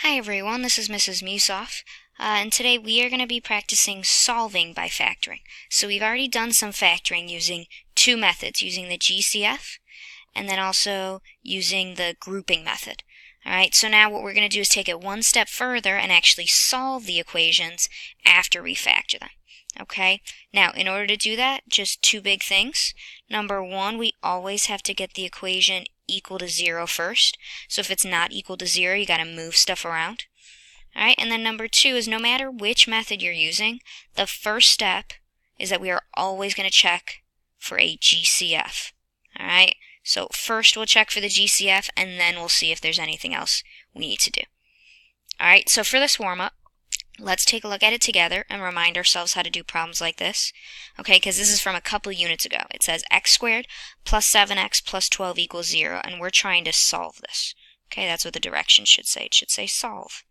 Hi everyone, this is Mrs. Musoff, and today we are going to be practicing solving by factoring. So we've already done some factoring using two methods, using the GCF and then also using the grouping method. Alright, so now what we're going to do is take it one step further and actually solve the equations after we factor them. Okay, now in order to do that, just two big things. Number one, we always have to get the equation equal to 0 first. So if it's not equal to 0, you got to move stuff around. Alright, and then number two is no matter which method you're using, the first step is that we are always going to check for a GCF. Alright, so first we'll check for the GCF and then we'll see if there's anything else we need to do. Alright, so for this warm-up, let's take a look at it together and remind ourselves how to do problems like this. Okay, because this is from a couple units ago. It says x squared plus 7x plus 12 equals 0, and we're trying to solve this. Okay, that's what the directions should say. It should say solve.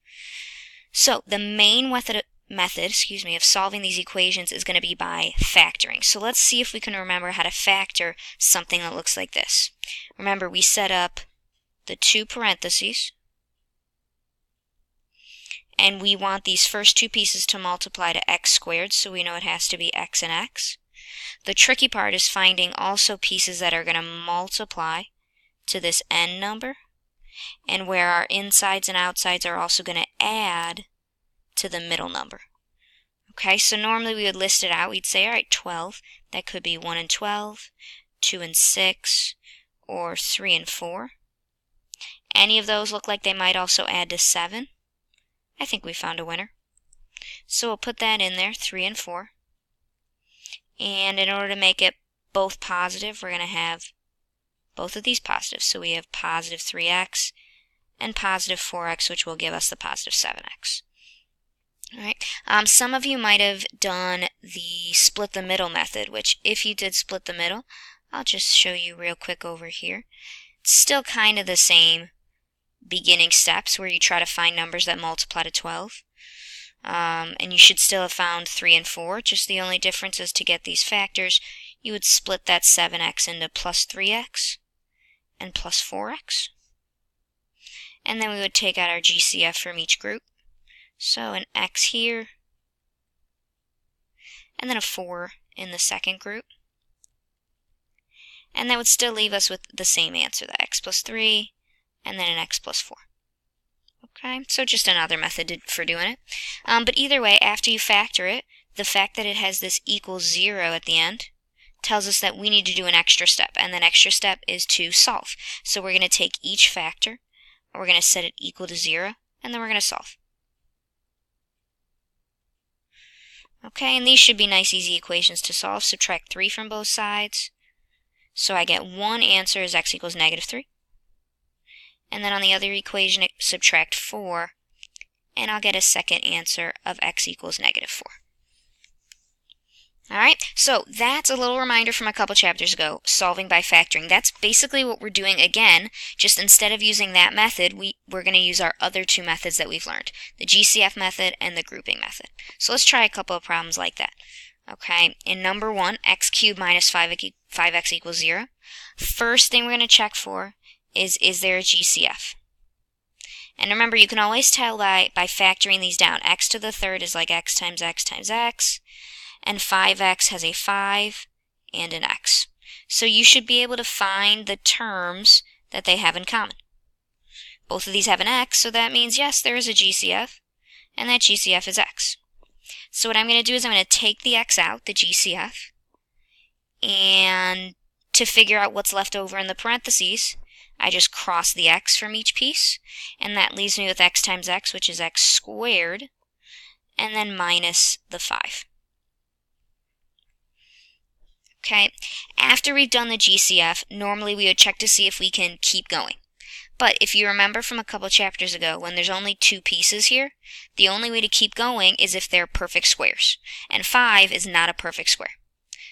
So the main method of solving these equations is going to be by factoring. So let's see if we can remember how to factor something that looks like this. Remember, we set up the two parentheses, and we want these first two pieces to multiply to x squared, so we know it has to be x and x. The tricky part is finding also pieces that are going to multiply to this n number, and where our insides and outsides are also going to add to the middle number. Okay, so normally we would list it out. We'd say, all right, 12. That could be 1 and 12, 2 and 6, or 3 and 4. Any of those look like they might also add to 7. I think we found a winner. So we'll put that in there, 3 and 4. And in order to make it both positive, we're going to have both of these positive. So we have positive 3x and positive 4x, which will give us the positive 7x. Alright. Some of you might have done the split the middle method, which if you did split the middle, I'll just show you real quick over here. It's still kind of the same beginning steps where you try to find numbers that multiply to 12. And you should still have found 3 and 4. Just the only difference is to get these factors, you would split that 7x into plus 3x and plus 4x. And then we would take out our GCF from each group. So an x here, and then a 4 in the second group. And that would still leave us with the same answer, the x plus 3, and then an x plus 4. Okay, so just another method for doing it. But either way, after you factor it, the fact that it has this equals 0 at the end tells us that we need to do an extra step, and that extra step is to solve. So we're going to take each factor, and we're going to set it equal to 0, and then we're going to solve. Okay, and these should be nice, easy equations to solve. Subtract 3 from both sides. So I get one answer is x equals negative 3. And then on the other equation, subtract 4, and I'll get a second answer of x equals negative 4. Alright, so that's a little reminder from a couple chapters ago, solving by factoring. That's basically what we're doing again, just instead of using that method, we're going to use our other two methods that we've learned, the GCF method and the grouping method. So let's try a couple of problems like that. Okay, in number 1, x cubed minus 5x equals 0. First thing we're going to check for is there a GCF? And remember, you can always tell by factoring these down. X to the third is like x times x times x, and 5x has a 5 and an x. So you should be able to find the terms that they have in common. Both of these have an x, so that means, yes, there is a GCF, and that GCF is x. So what I'm going to do is I'm going to take the x out, the GCF, and to figure out what's left over in the parentheses, I just cross the x from each piece, and that leaves me with x times x, which is x squared, and then minus the 5. Okay, after we've done the GCF, normally we would check to see if we can keep going. But if you remember from a couple chapters ago, when there's only two pieces here, the only way to keep going is if they're perfect squares. And 5 is not a perfect square.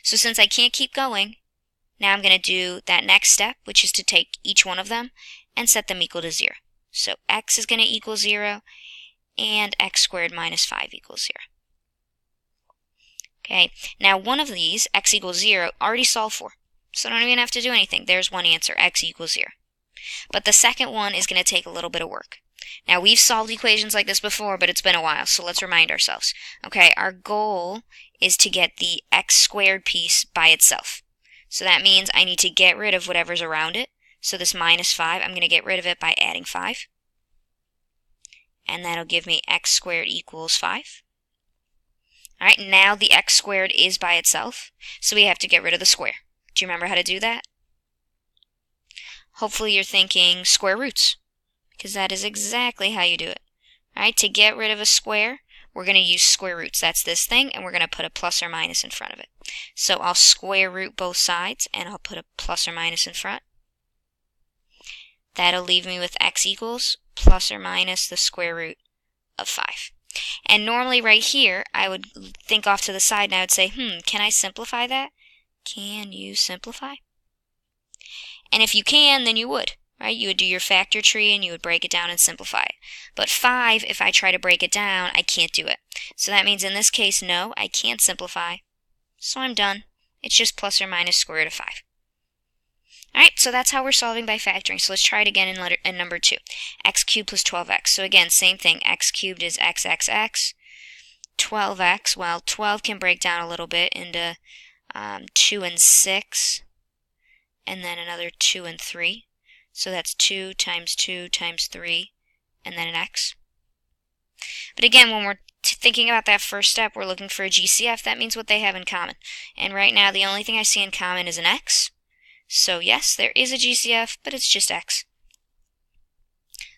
So since I can't keep going, now I'm going to do that next step, which is to take each one of them and set them equal to 0. So x is going to equal 0, and x squared minus 5 equals 0. Okay, now one of these, x equals 0, already solved for. So I don't even have to do anything. There's one answer, x equals 0. But the second one is going to take a little bit of work. Now, we've solved equations like this before, but it's been a while, so let's remind ourselves. Okay, our goal is to get the x squared piece by itself. So that means I need to get rid of whatever's around it. So this minus 5, I'm going to get rid of it by adding 5. And that'll give me x squared equals 5. Alright, now the x squared is by itself, so we have to get rid of the square. Do you remember how to do that? Hopefully you're thinking square roots, because that is exactly how you do it. Alright, to get rid of a square, we're going to use square roots. That's this thing, and we're going to put a plus or minus in front of it. So I'll square root both sides, and I'll put a plus or minus in front. That'll leave me with x equals plus or minus the square root of 5. And normally right here, I would think off to the side and I would say, can I simplify that? Can you simplify? And if you can, then you would, right? You would do your factor tree and you would break it down and simplify it. But 5, if I try to break it down, I can't do it. So that means in this case, no, I can't simplify. So I'm done. It's just plus or minus square root of 5. Alright, so that's how we're solving by factoring. So let's try it again in number 2. X cubed plus 12x. So again, same thing. X cubed is xxx. 12x, well, 12 can break down a little bit into 2 and 6. And then another 2 and 3. So that's 2 times 2 times 3, and then an x. But again, when we're thinking about that first step, we're looking for a GCF. That means what they have in common. And right now, the only thing I see in common is an x. So yes, there is a GCF, but it's just x.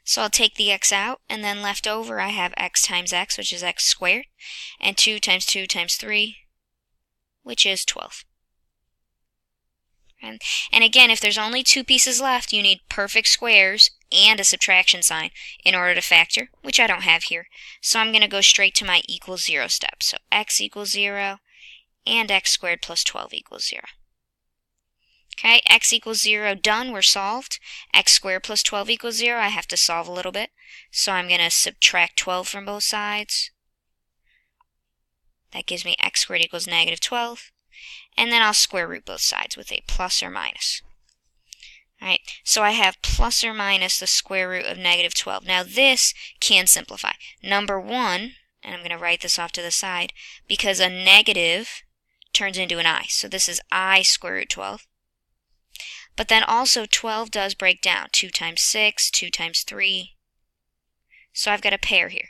So I'll take the x out, and then left over I have x times x, which is x squared, and 2 times 2 times 3, which is 12. And again, if there's only 2 pieces left, you need perfect squares and a subtraction sign in order to factor, which I don't have here. So I'm going to go straight to my equals 0 step. So x equals 0, and x squared plus 12 equals 0. Okay, x equals 0, done, we're solved. X squared plus 12 equals 0, I have to solve a little bit. So I'm going to subtract 12 from both sides. That gives me x squared equals negative 12. And then I'll square root both sides with a plus or minus. Alright, so I have plus or minus the square root of negative 12. Now this can simplify. Number 1, and I'm going to write this off to the side, because a negative turns into an I. So this is I square root 12. But then also 12 does break down. 2 times 6, 2 times 3. So I've got a pair here.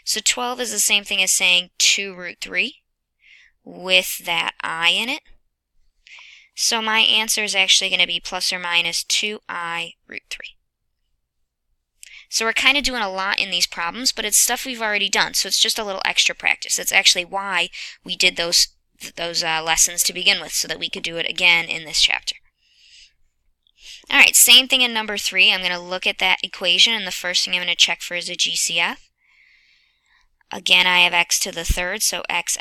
So 12 is the same thing as saying 2 root 3 with that I in it. So my answer is actually going to be plus or minus 2I root 3. So we're kind of doing a lot in these problems, but it's stuff we've already done. So it's just a little extra practice. That's actually why we did those lessons to begin with, so that we could do it again in this chapter. Alright, same thing in number 3. I'm going to look at that equation, and the first thing I'm going to check for is a GCF. Again, I have x to the third, so x,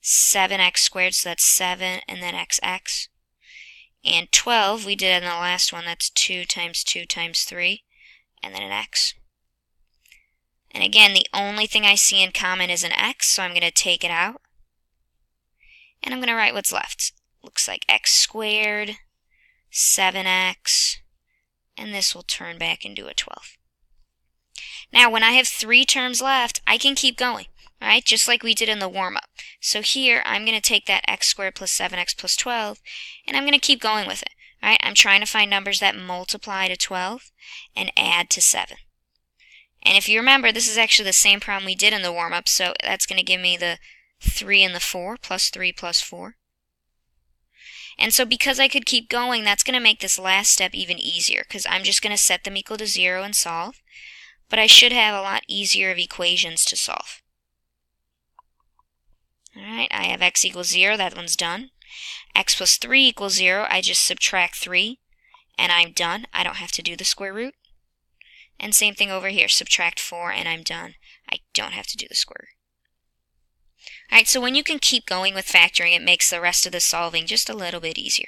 7x squared, so that's 7, and then xx. And 12, we did in the last one, that's 2 times 2 times 3, and then an x. And again, the only thing I see in common is an x, so I'm going to take it out. And I'm going to write what's left. Looks like x squared, 7x, and this will turn back into a 12. Now, when I have 3 terms left, I can keep going, right? Just like we did in the warm-up. So here, I'm going to take that x squared plus 7x plus 12, and I'm going to keep going with it, right? I'm trying to find numbers that multiply to 12 and add to 7. And if you remember, this is actually the same problem we did in the warm-up, so that's going to give me the 3 and the 4, plus 3 plus 4. And so because I could keep going, that's going to make this last step even easier, because I'm just going to set them equal to 0 and solve. But I should have a lot easier of equations to solve. Alright, I have x equals 0, that one's done. X plus 3 equals 0, I just subtract 3, and I'm done. I don't have to do the square root. And same thing over here, subtract 4, and I'm done. I don't have to do the square root. Alright, so when you can keep going with factoring, it makes the rest of the solving just a little bit easier.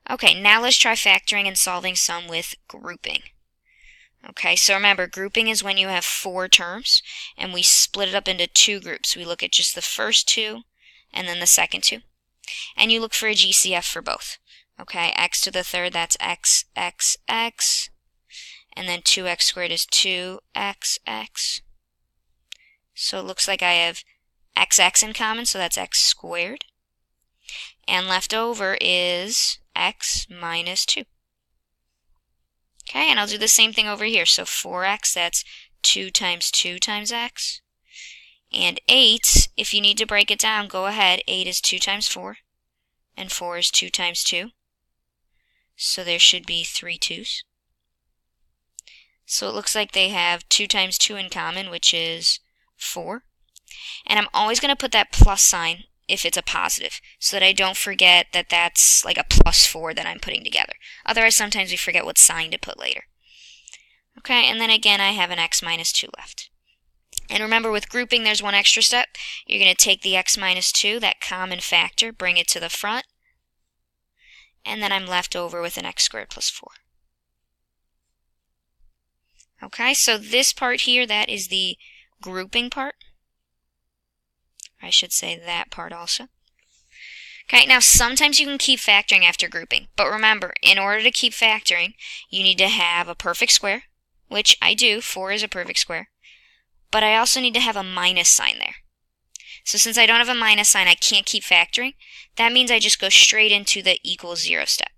Okay, now let's try factoring and solving some with grouping. Okay, so remember, grouping is when you have 4 terms, and we split it up into 2 groups. We look at just the first 2, and then the second 2. And you look for a GCF for both. Okay, x to the third, that's x, and then 2x squared is 2xx. So it looks like I have xx in common, so that's x squared. And left over is x minus 2. Okay, and I'll do the same thing over here. So 4x, that's 2 times 2 times x. And 8, if you need to break it down, go ahead. 8 is 2 times 4, and 4 is 2 times 2. So there should be 3 2's. So it looks like they have 2 times 2 in common, which is 4. And I'm always going to put that plus sign if it's a positive, so that I don't forget that that's like a plus 4 that I'm putting together. Otherwise, sometimes we forget what sign to put later. Okay, and then again, I have an x minus 2 left. And remember, with grouping, there's one extra step. You're going to take the x minus 2, that common factor, bring it to the front, and then I'm left over with an x squared plus 4. Okay, so this part here, that is the grouping part. I should say that part also. Okay, now sometimes you can keep factoring after grouping, but remember, in order to keep factoring, you need to have a perfect square, which I do. 4 is a perfect square. But I also need to have a minus sign there. So since I don't have a minus sign, I can't keep factoring. That means I just go straight into the equals 0 step.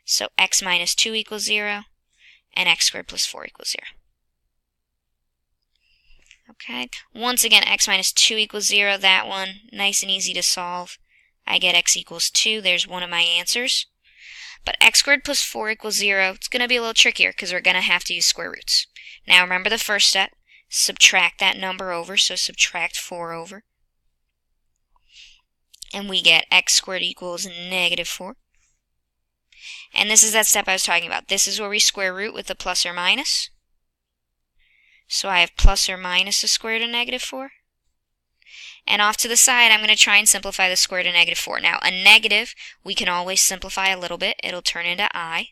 So x minus 2 equals 0, and x squared plus 4 equals 0. Okay, once again, x minus 2 equals 0, that one, nice and easy to solve. I get x equals 2, there's one of my answers. But x squared plus 4 equals 0, it's going to be a little trickier because we're going to have to use square roots. Now remember the first step, subtract that number over, so subtract 4 over. And we get x squared equals negative 4. And this is that step I was talking about. This is where we square root with the plus or minus. So I have plus or minus the square root of negative 4. And off to the side, I'm going to try and simplify the square root of negative 4. Now, a negative, we can always simplify a little bit. It'll turn into I.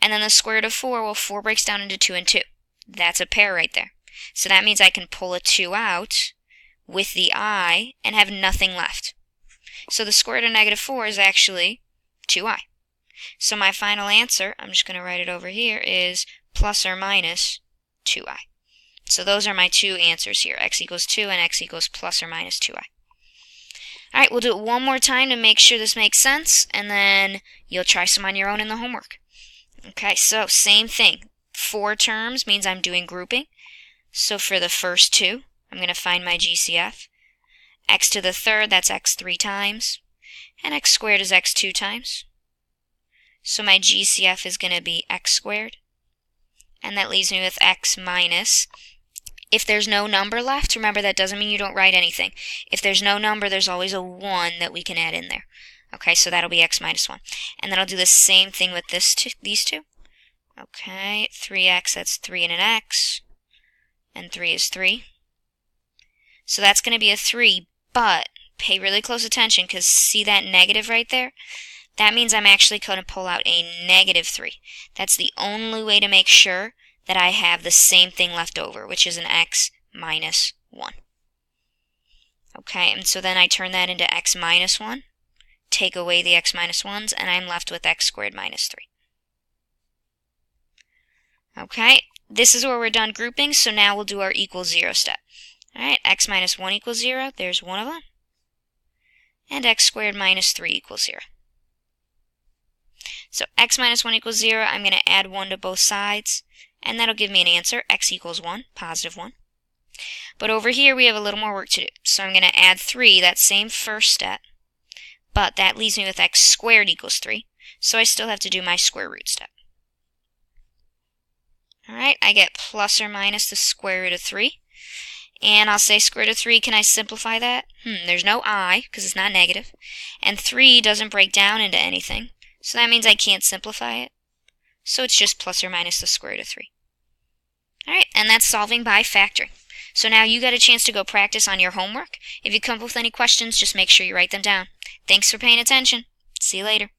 And then the square root of 4, well, 4 breaks down into 2 and 2. That's a pair right there. So that means I can pull a 2 out with the I and have nothing left. So the square root of negative 4 is actually 2i. So my final answer, I'm just going to write it over here, is plus or minus 2i. So those are my two answers here, x equals 2 and x equals plus or minus 2i. Alright, we'll do it one more time to make sure this makes sense, and then you'll try some on your own in the homework. Okay, so same thing. 4 terms means I'm doing grouping. So for the first 2, I'm going to find my GCF. X to the third, that's x 3 times. And x squared is x 2 times. So my GCF is going to be x squared. And that leaves me with x minus. If there's no number left, remember that doesn't mean you don't write anything. If there's no number, there's always a 1 that we can add in there. Okay, so that'll be x minus 1. And then I'll do the same thing with these two. Okay, 3x, that's 3 and an x. And 3 is 3. So that's going to be a 3, but pay really close attention because see that negative right there? That means I'm actually going to pull out a negative 3. That's the only way to make sure that I have the same thing left over, which is an x minus 1. Okay, and so then I turn that into x minus 1, take away the x minus 1's, and I'm left with x squared minus 3. Okay, this is where we're done grouping, so now we'll do our equals 0 step. Alright, x minus 1 equals 0, there's one of them. And x squared minus 3 equals 0. So x minus 1 equals 0, I'm going to add 1 to both sides, and that'll give me an answer, x equals 1, positive 1. But over here we have a little more work to do. So I'm going to add 3, that same first step, but that leaves me with x squared equals 3, so I still have to do my square root step. Alright, I get plus or minus the square root of 3. And I'll say square root of 3, can I simplify that? There's no I, because it's not negative. And 3 doesn't break down into anything. So that means I can't simplify it. So it's just plus or minus the square root of 3. Alright, and that's solving by factoring. So now you got a chance to go practice on your homework. If you come up with any questions, just make sure you write them down. Thanks for paying attention. See you later.